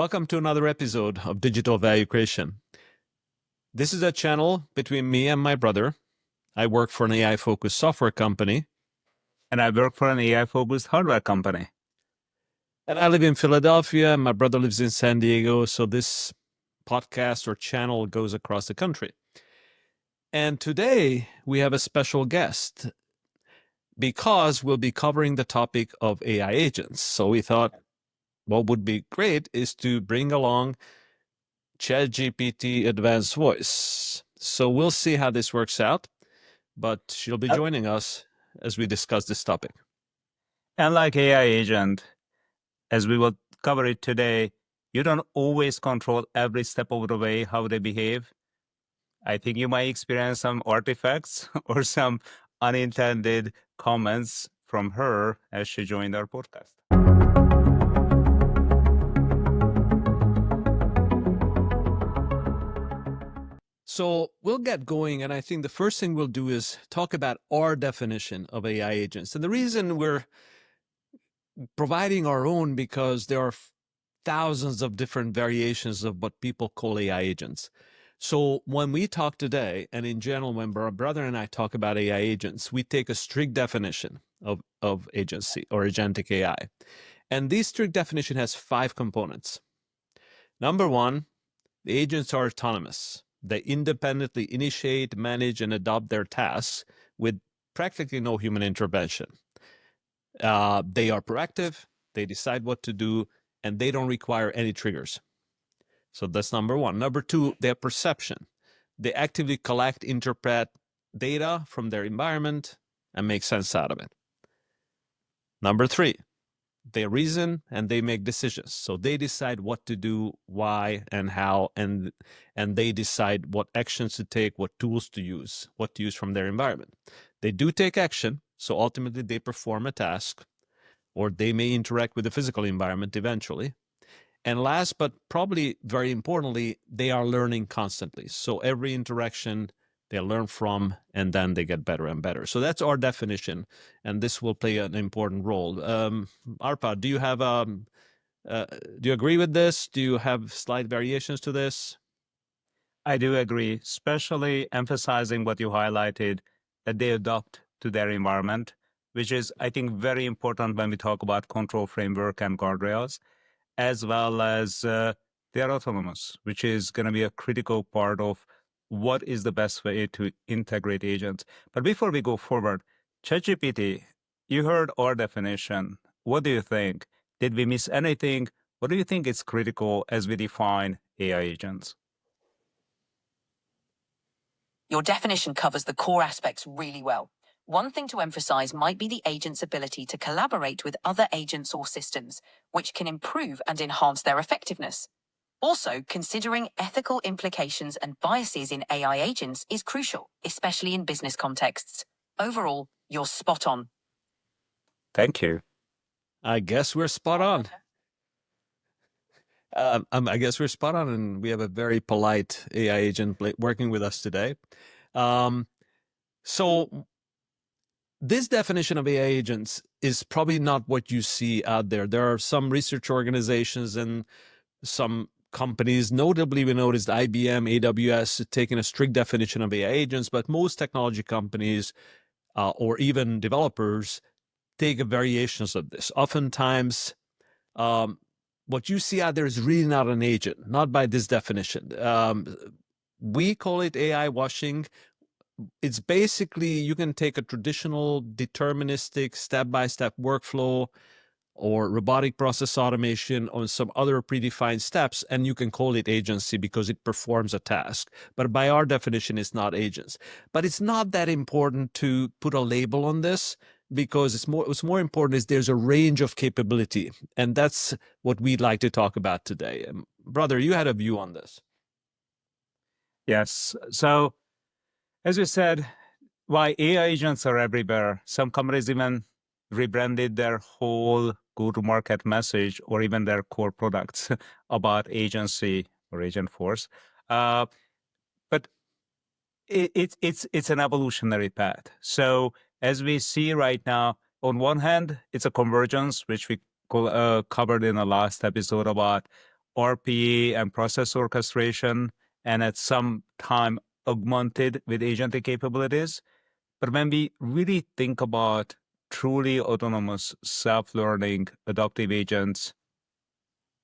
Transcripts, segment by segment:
Welcome to another episode of Digital Value Creation. This is a channel between me and my brother. I work for an AI-focused software company. And I work for an AI-focused hardware company. And I live in Philadelphia, and my brother lives in San Diego, so this podcast or channel goes across the country. And today, we have a special guest because we'll be covering the topic of AI agents. So we thought what would be great is to bring along ChatGPT Advanced Voice. So we'll see how this works out, but she'll be joining us as we discuss this topic. And like AI agent, as we will cover it today, you don't always control every step of the way how they behave. I think you might experience some artifacts or some unintended comments from her as she joined our podcast. So we'll get going, and I think the first thing we'll do is talk about our definition of AI agents. And the reason we're providing our own because there are thousands of different variations of what people call AI agents. So when we talk today, and in general, when our brother and I talk about AI agents, we take a strict definition of agency or agentic AI. And this strict definition has 5 components. Number 1, the agents are autonomous. They independently initiate, manage, and adopt their tasks with practically no human intervention. They are proactive, they decide what to do, and they don't require any triggers. So that's number 1. Number 2, their perception. They actively collect, interpret data from their environment and make sense out of it. Number 3, they reason and they make decisions. So they decide what to do, why, and how, and they decide what actions to take, what tools to use, what to use from their environment. They do take action, so ultimately they perform a task, or they may interact with the physical environment eventually. And last, but probably very importantly, they are learning constantly. So every interaction they learn from, and then they get better and better. So that's our definition, and this will play an important role. Arpad, do you have do you agree with this? Do you have slight variations to this? I do agree, especially emphasizing what you highlighted, that they adapt to their environment, which is, I think, very important when we talk about control framework and guardrails, as well as they are autonomous, which is going to be a critical part of what is the best way to integrate agents. But before we go forward, ChatGPT, you heard our definition. What do you think? Did we miss anything? What do you think is critical as we define AI agents? Your definition covers the core aspects really well. One thing to emphasize might be the agent's ability to collaborate with other agents or systems, which can improve and enhance their effectiveness. Also, considering ethical implications and biases in AI agents is crucial, especially in business contexts. Overall, you're spot on. Thank you. I guess we're spot on. I guess we're spot on, and we have a very polite AI agent working with us today. So this definition of AI agents is probably not what you see out there. There are some research organizations and some companies, notably we noticed IBM, AWS, taking a strict definition of AI agents, but most technology companies or even developers take variations of this. Oftentimes, what you see out there is really not an agent, not by this definition. We call it AI washing. It's basically, you can take a traditional deterministic step-by-step workflow or robotic process automation or some other predefined steps, and you can call it agency because it performs a task. But by our definition, it's not agents. But it's not that important to put a label on this, because what's more important is there's a range of capability, and that's what we'd like to talk about today. Brother, you had a view on this. Yes. So, as you said, why AI agents are everywhere. Some companies even rebranded their whole go-to-market message or even their core products about agency or agent force. But it's an evolutionary path. So as we see right now, on one hand, it's a convergence, which we covered in the last episode about RPA and process orchestration, and at some time augmented with agentic capabilities. But when we really think about truly autonomous, self-learning, adaptive agents,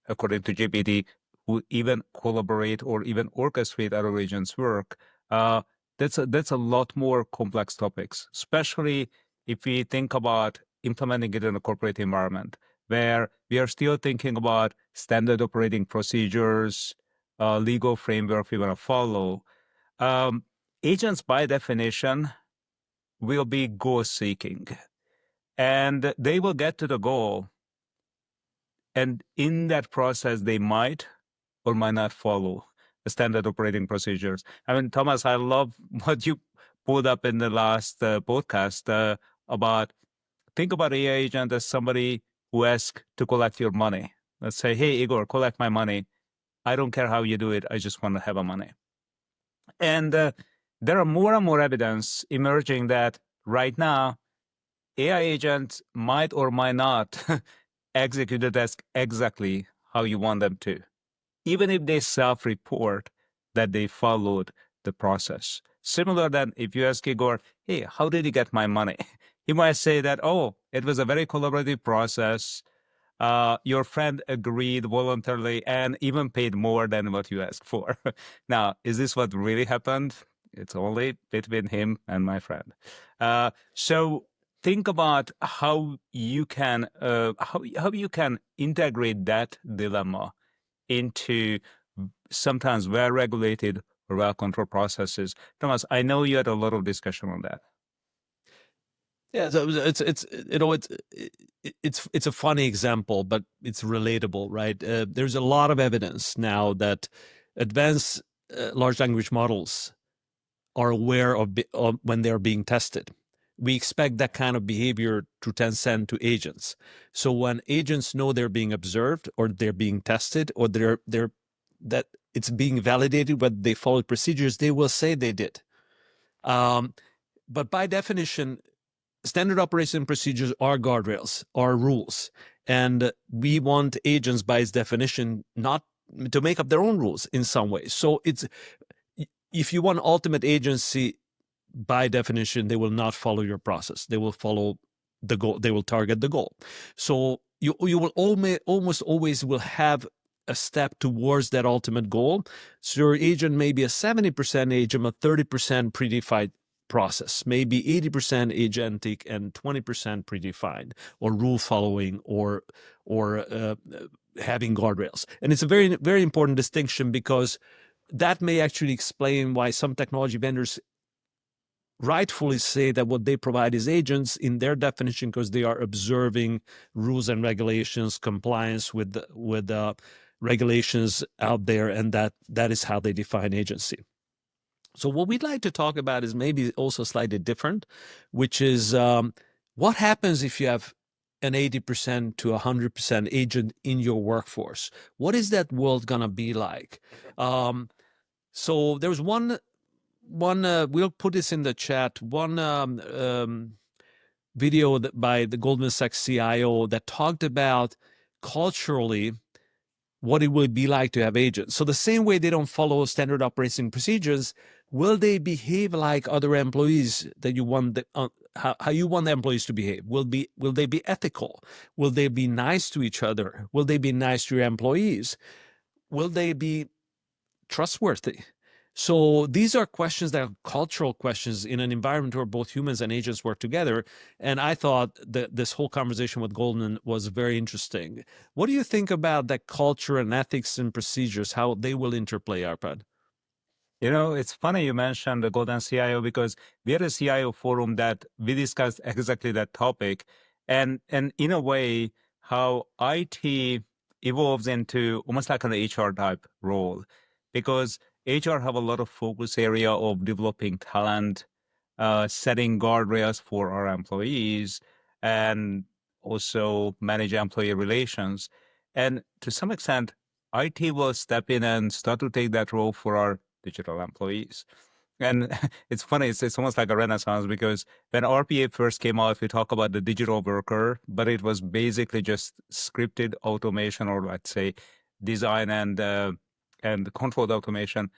according to GPT, who even collaborate or even orchestrate other agents' work, uh, that's a lot more complex topics, especially if we think about implementing it in a corporate environment where we are still thinking about standard operating procedures, legal framework we want to follow. Agents, by definition, will be goal-seeking, and they will get to the goal. And in that process, they might or might not follow the standard operating procedures. I mean, Thomas, I love what you pulled up in the last podcast about think about AI agent as somebody who asks to collect your money. Let's say, hey, Igor, collect my money. I don't care how you do it. I just want to have a money. And there are more and more evidence emerging that right now, AI agents might or might not execute the task exactly how you want them to, even if they self-report that they followed the process. Similar than if you ask Igor, hey, how did you get my money? He might say that, oh, it was a very collaborative process. Your friend agreed voluntarily and even paid more than what you asked for. Now, is this what really happened? It's only between him and my friend. So think about how you can integrate that dilemma into sometimes well-regulated or well-controlled processes. Thomas, I know you had a lot of discussion on that. Yeah, so it's a funny example, but it's relatable, right? There's a lot of evidence now that advanced large language models are aware of when they're being tested. We expect that kind of behavior to transcend to agents. So when agents know they're being observed or they're being tested or they're that it's being validated whether they followed procedures, they will say they did. But by definition, standard operation procedures are guardrails, are rules. And we want agents, by its definition, not to make up their own rules in some ways. So if you want ultimate agency, by definition, they will not follow your process. They will follow the goal. They will target the goal. So you will almost always will have a step towards that ultimate goal. So your agent may be a 70% agent, a 30% predefined process, maybe 80% agentic and 20% predefined, or rule following, or having guardrails. And it's a very, very important distinction because that may actually explain why some technology vendors rightfully say that what they provide is agents in their definition because they are observing rules and regulations, compliance with regulations out there, and that is how they define agency. So what we'd like to talk about is maybe also slightly different, which is what happens if you have an 80% to 100% agent in your workforce? What is that world gonna be like? So there's one we'll put this in the chat, one video by the Goldman Sachs CIO that talked about culturally what it would be like to have agents. So the same way they don't follow standard operating procedures, will they behave like other employees that you want how you want the employees to behave? Will they be ethical? Will they be nice to each other? Will they be nice to your employees? Will they be trustworthy? So these are questions that are cultural questions in an environment where both humans and agents work together. And I thought that this whole conversation with Goldman was very interesting. What do you think about that culture and ethics and procedures, how they will interplay, Arpad? You know, it's funny you mentioned the Golden CIO because we had a CIO forum that we discussed exactly that topic. And in a way, how IT evolves into almost like an HR type role, because HR have a lot of focus area of developing talent, setting guardrails for our employees, and also manage employee relations. And to some extent, IT will step in and start to take that role for our digital employees. And it's funny, it's almost like a renaissance because when RPA first came out, we talk about the digital worker, but it was basically just scripted automation, or let's say design and controlled automation.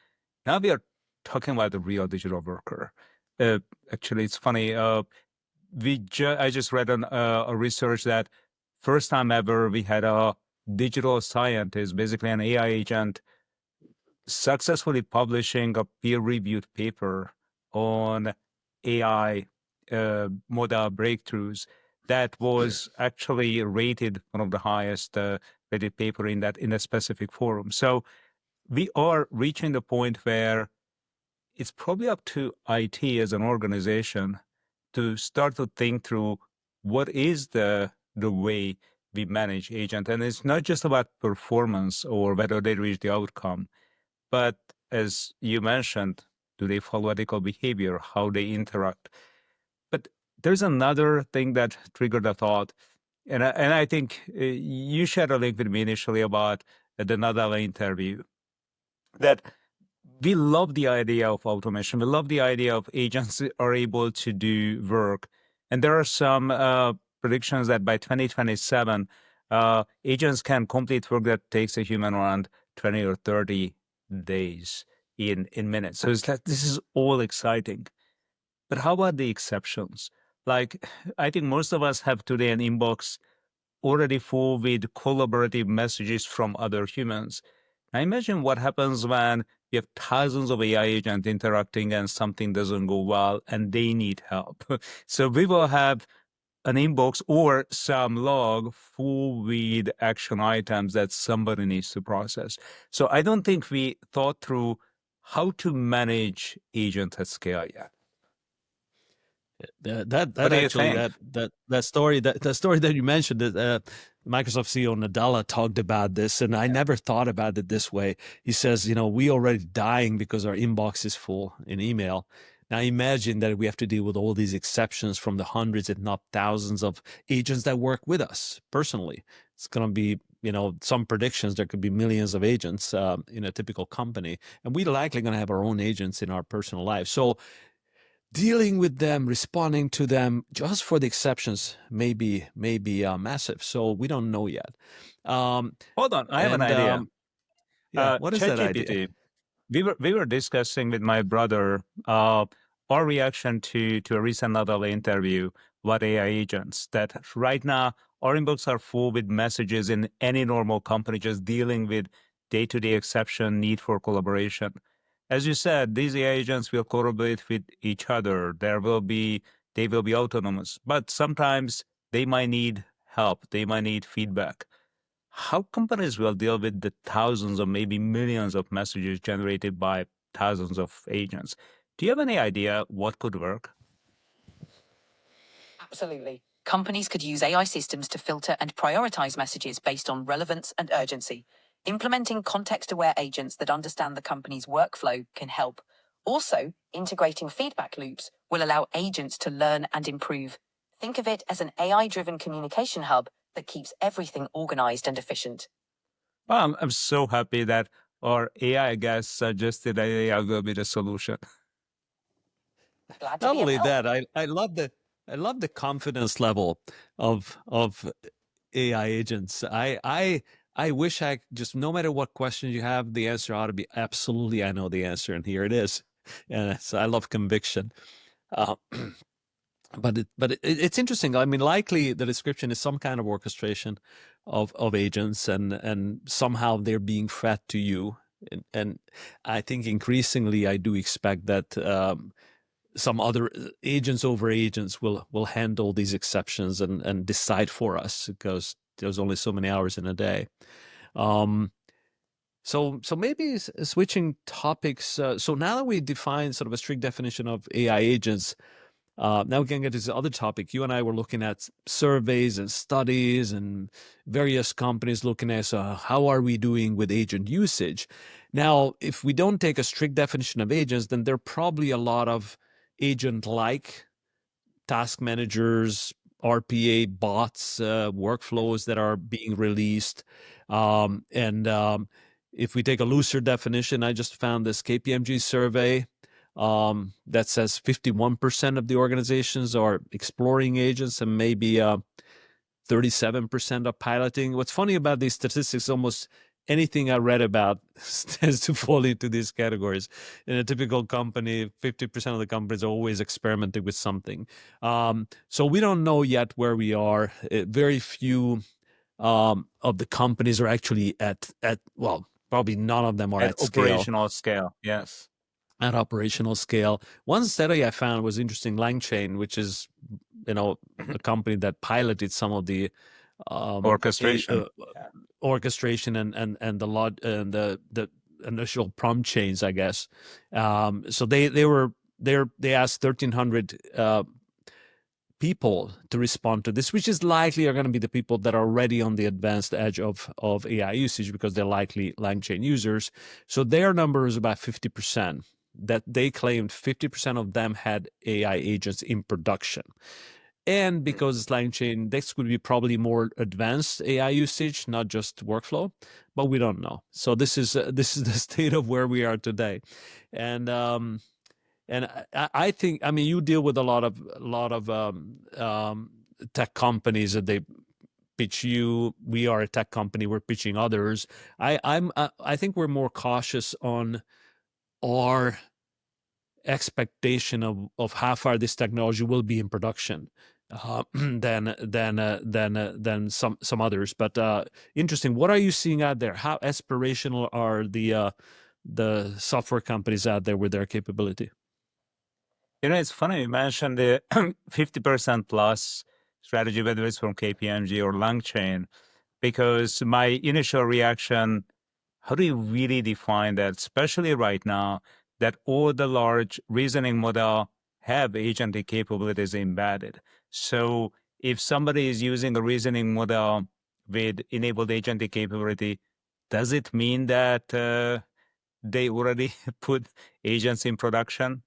Now we are talking about the real digital worker. Actually, it's funny. I just read a research that first time ever we had a digital scientist, basically an AI agent, successfully publishing a peer-reviewed paper on AI model breakthroughs that was actually rated one of the highest rated paper in that specific forum. So we are reaching the point where it's probably up to IT as an organization to start to think through what is the way we manage agent. And it's not just about performance or whether they reach the outcome, but as you mentioned, do they follow ethical behavior, how they interact. But there's another thing that triggered a thought. And I think you shared a link with me initially about the Nadal interview, that we love the idea of automation. We love the idea of agents are able to do work. And there are some predictions that by 2027, agents can complete work that takes a human around 20 or 30 days in minutes. So it's like, this is all exciting. But how about the exceptions? Like, I think most of us have today an inbox already full with collaborative messages from other humans. Now imagine what happens when you have thousands of AI agents interacting and something doesn't go well and they need help. So we will have an inbox or some log full with action items that somebody needs to process. So I don't think we thought through how to manage agents at scale yet. That actually that story that you mentioned, that Microsoft CEO Nadella talked about this, and I never thought about it this way. He says, we already dying because our inbox is full in email. Now imagine that we have to deal with all these exceptions from the hundreds, if not thousands, of agents that work with us personally. It's going to be, some predictions, there could be millions of agents in a typical company, and we're likely going to have our own agents in our personal lives. So dealing with them, responding to them, just for the exceptions, may be massive. So we don't know yet. Hold on, I have an idea. What is that idea? We were discussing with my brother our reaction to a recent Nadal interview about AI agents. That right now our inbox are full with messages in any normal company just dealing with day-to-day exception, need for collaboration. As you said, these AI agents will collaborate with each other. They will be autonomous, but sometimes they might need help. They might need feedback. How companies will deal with the thousands or maybe millions of messages generated by thousands of agents? Do you have any idea what could work? Absolutely. Companies could use AI systems to filter and prioritize messages based on relevance and urgency. Implementing context-aware agents that understand the company's workflow can help. Also, integrating feedback loops will allow agents to learn and improve. Think of it as an AI-driven communication hub that keeps everything organized and efficient. Well, I'm so happy that our AI guest suggested that AI will be the solution. Glad to Not be only of help. that, I love the confidence level of AI agents. I wish I just, no matter what question you have, the answer ought to be absolutely, I know the answer, and here it is. And so I love conviction. But it's interesting. I mean, likely the description is some kind of orchestration of agents, and somehow they're being fed to you. And I think increasingly I do expect that some other agents over agents will handle these exceptions and decide for us, because there's only so many hours in a day. So maybe switching topics. So now that we define sort of a strict definition of AI agents, now we can get to this other topic. You and I were looking at surveys and studies and various companies looking at how are we doing with agent usage. Now, if we don't take a strict definition of agents, then there are probably a lot of agent-like task managers, RPA bots, workflows that are being released. If we take a looser definition, I just found this KPMG survey that says 51% of the organizations are exploring agents and maybe 37% are piloting. What's funny about these statistics, almost anything I read about tends to fall into these categories. In a typical company, 50% of the companies are always experimenting with something. So we don't know yet where we are. Very few of the companies are actually at well, probably none of them are at scale. Operational scale, yes. At operational scale. One study I found was interesting, LangChain, which is, a company that piloted some of the Orchestration. orchestration and the initial prompt chains, I guess. So they asked 1,300 people to respond to this, which is likely are going to be the people that are already on the advanced edge of AI usage because they're likely LangChain users. So their number is about 50%. That they claimed 50% of them had AI agents in production. And because it's LangChain, this could be probably more advanced AI usage, not just workflow, but we don't know. So this is the state of where we are today, and I think, I mean, you deal with a lot of tech companies that they pitch you. We are a tech company; we're pitching others. I think we're more cautious on our expectation of how far this technology will be in production than some others. But interesting. What are you seeing out there? How aspirational are the software companies out there with their capability? It's funny you mentioned the 50% plus strategy, whether it's from KPMG or LangChain, because my initial reaction, how do you really define that, especially right now that all the large reasoning model have agentic capabilities embedded? So if somebody is using a reasoning model with enabled agentic capability, does it mean that they already put agents in production?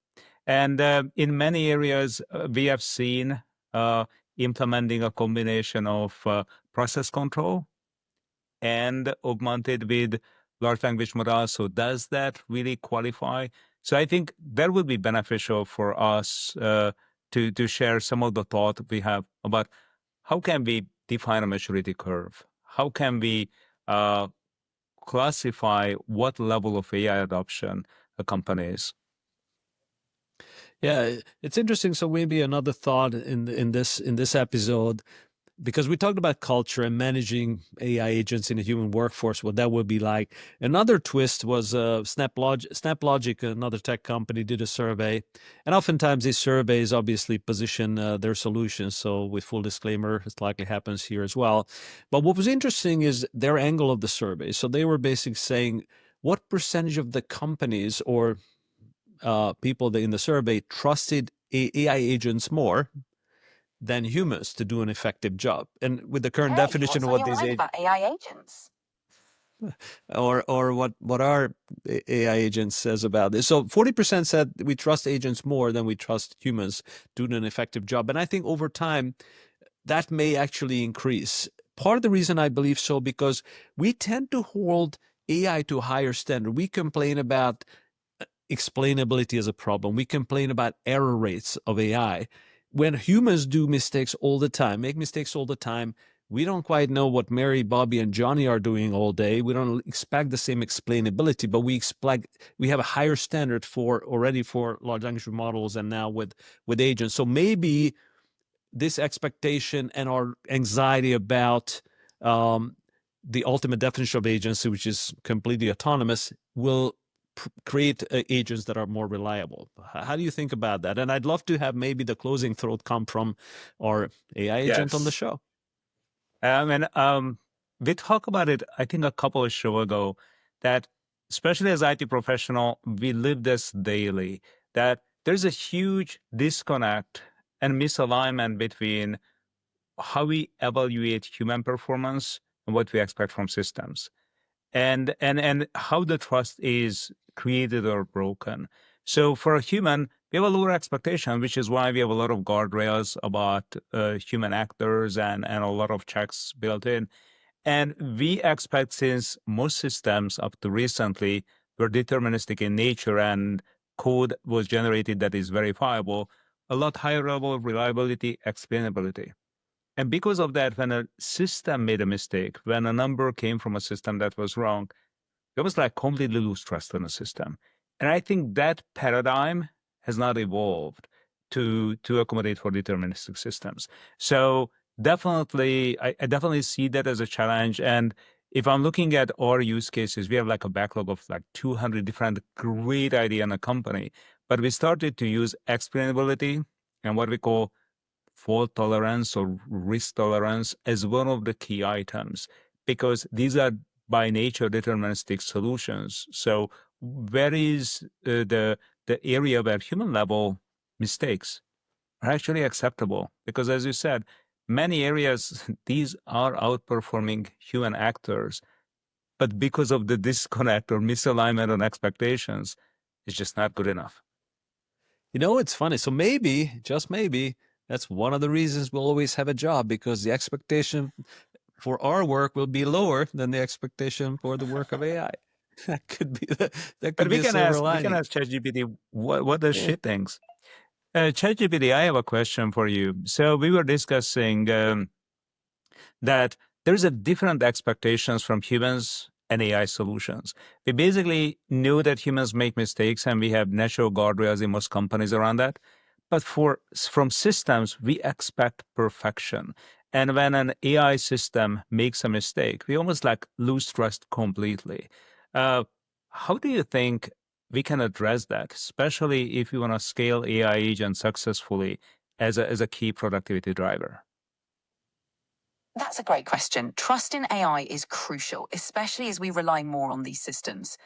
And in many areas, we have seen implementing a combination of process control and augmented with large language models. So does that really qualify? So I think that would be beneficial for us to share some of the thought we have about how can we define a maturity curve? How can we classify what level of AI adoption a company is? Yeah, it's interesting. So maybe another thought in this episode, because we talked about culture and managing AI agents in a human workforce, what that would be like. Another twist was SnapLogic, another tech company, did a survey, and oftentimes these surveys obviously position their solutions. So with full disclaimer, it likely happens here as well. But what was interesting is their angle of the survey. So they were basically saying, what percentage of the companies or people in the survey trusted AI agents more than humans to do an effective job? And with the current definition of what these about AI agents, or what our AI agents says about this. So 40% said we trust agents more than we trust humans doing an effective job. And I think over time that may actually increase. Part of the reason I believe so, because we tend to hold AI to a higher standard. We complain about explainability as a problem. We complain about error rates of AI. When humans do mistakes all the time, make mistakes all the time, we don't quite know what Mary, Bobby, and Johnny are doing all day. We don't expect the same explainability, but we have a higher standard already for large language models and now with agents. So maybe this expectation and our anxiety about the ultimate definition of agency, which is completely autonomous, will create agents that are more reliable. How do you think about that? And I'd love to have maybe the closing thought come from our AI agent on the show. We talked about it, I think, a couple of shows ago, that especially as IT professional, we live this daily, that there's a huge disconnect and misalignment between how we evaluate human performance and what we expect from systems, and how the trust is created or broken. So for a human, we have a lower expectation, which is why we have a lot of guardrails about human actors and a lot of checks built in. And we expect, since most systems up to recently were deterministic in nature and code was generated that is verifiable, a lot higher level of reliability, explainability. And because of that, when a system made a mistake, when a number came from a system that was wrong, it was like completely lose trust in the system. And I think that paradigm has not evolved to accommodate for deterministic systems. So definitely, I definitely see that as a challenge. And if I'm looking at our use cases, we have like a backlog of like 200 different great ideas in a company. But we started to use explainability and what we call fault tolerance or risk tolerance as one of the key items, because these are by nature deterministic solutions. So where is the area where human level mistakes are actually acceptable? Because as you said, many areas, these are outperforming human actors, but because of the disconnect or misalignment on expectations, it's just not good enough. You know, it's funny. So maybe, just maybe, that's one of the reasons we'll always have a job, because the expectation for our work will be lower than the expectation for the work of AI. That could be that But could be a silver we can lining. ask ChatGPT what does Yeah. she thinks. ChatGPT, I have a question for you. So we were discussing that there's a different expectations from humans and AI solutions. We basically know that humans make mistakes, and we have natural guardrails in most companies around that. But from systems, we expect perfection. And when an AI system makes a mistake, we almost like lose trust completely. How do you think we can address that, especially if we want to scale AI agents successfully as a key productivity driver? That's a great question. Trust in AI is crucial, especially as we rely more on these systems.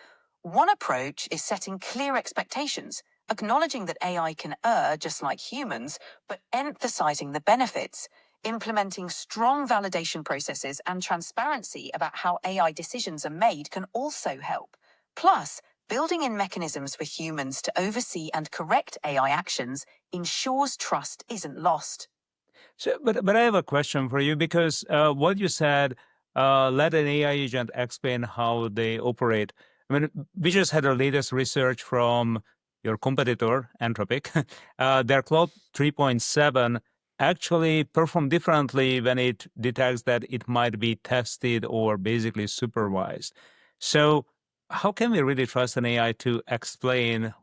One approach is setting clear expectations, acknowledging that AI can err just like humans, but emphasizing the benefits. Implementing strong validation processes and transparency about how AI decisions are made can also help. Plus, building in mechanisms for humans to oversee and correct AI actions ensures trust isn't lost. So, but I have a question for you, because what you said, let an AI agent explain how they operate. I mean, we just had our latest research from your competitor, Anthropic. Their Claude 3.7 actually perform differently when it detects that it might be tested or basically supervised. So, how can we really trust an AI to explain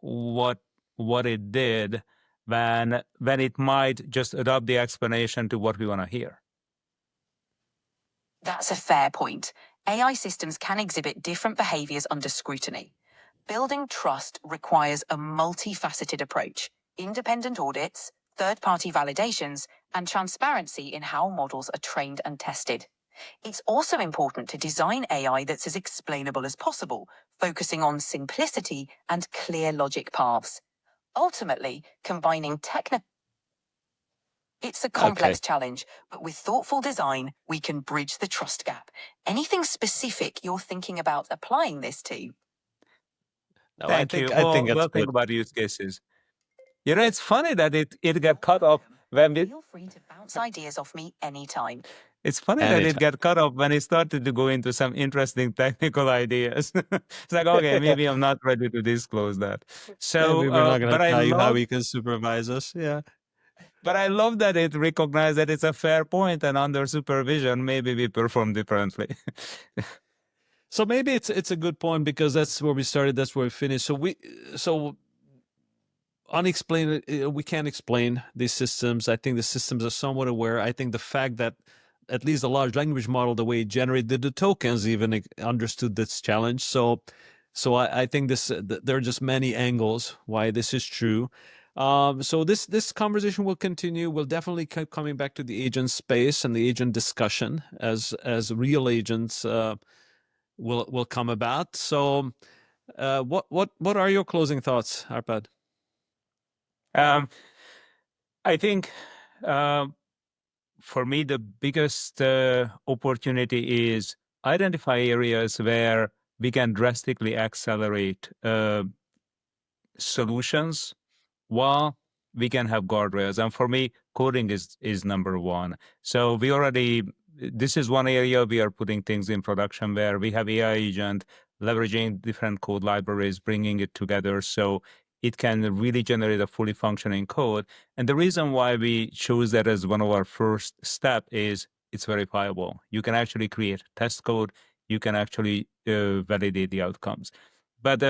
what it did when it might just adopt the explanation to what we want to hear? That's a fair point. AI systems can exhibit different behaviors under scrutiny. Building trust requires a multifaceted approach, independent audits, third-party validations, and transparency in how models are trained and tested. It's also important to design AI that's as explainable as possible, focusing on simplicity and clear logic paths. Ultimately, combining technical. It's a complex challenge, but with thoughtful design, we can bridge the trust gap. Anything specific you're thinking about applying this to? No, Thank you. I think Well, that's we'll think good. about use cases. You know, it's funny that it got cut off when we. Feel free to bounce ideas off me anytime. It's funny that it got cut off when it started to go into some interesting technical ideas. It's like, okay, maybe I'm not ready to disclose that. So, Maybe we're not going but to I tell you how love he can supervise us. Yeah. But I love that it recognized that it's a fair point, and under supervision, maybe we perform differently. So maybe it's a good point, because that's where we started, that's where we finished. So unexplained, we can't explain these systems. I think the systems are somewhat aware. I think the fact that at least a large language model, the way it generated the tokens, even understood this challenge. So I think there are just many angles why this is true. So this conversation will continue. We'll definitely keep coming back to the agent space and the agent discussion as real agents will come about. So what are your closing thoughts, Arpad? I think for me, the biggest opportunity is identify areas where we can drastically accelerate solutions while we can have guardrails. And for me, coding is number one. So this is one area we are putting things in production where we have AI agent leveraging different code libraries, bringing it together. So it can really generate a fully functioning code. And the reason why we chose that as one of our first step is it's verifiable. You can actually create test code. You can actually validate the outcomes. But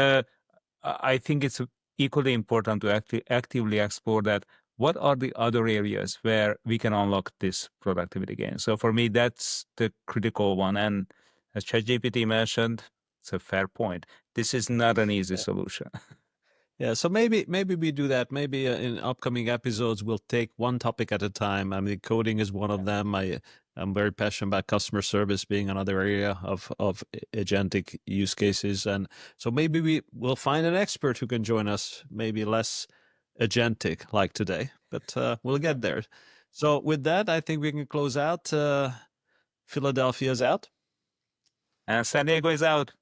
I think it's equally important to actively explore that what are the other areas where we can unlock this productivity gain. So for me, that's the critical one. And as ChatGPT mentioned, it's a fair point. This is not an easy solution. Yeah, so maybe we do that. Maybe in upcoming episodes we'll take one topic at a time. I mean, coding is one of them. I'm very passionate about customer service being another area of agentic use cases, and so maybe we'll find an expert who can join us. Maybe less agentic like today, but we'll get there. So with that, I think we can close out. Philadelphia's out. And San Diego is out.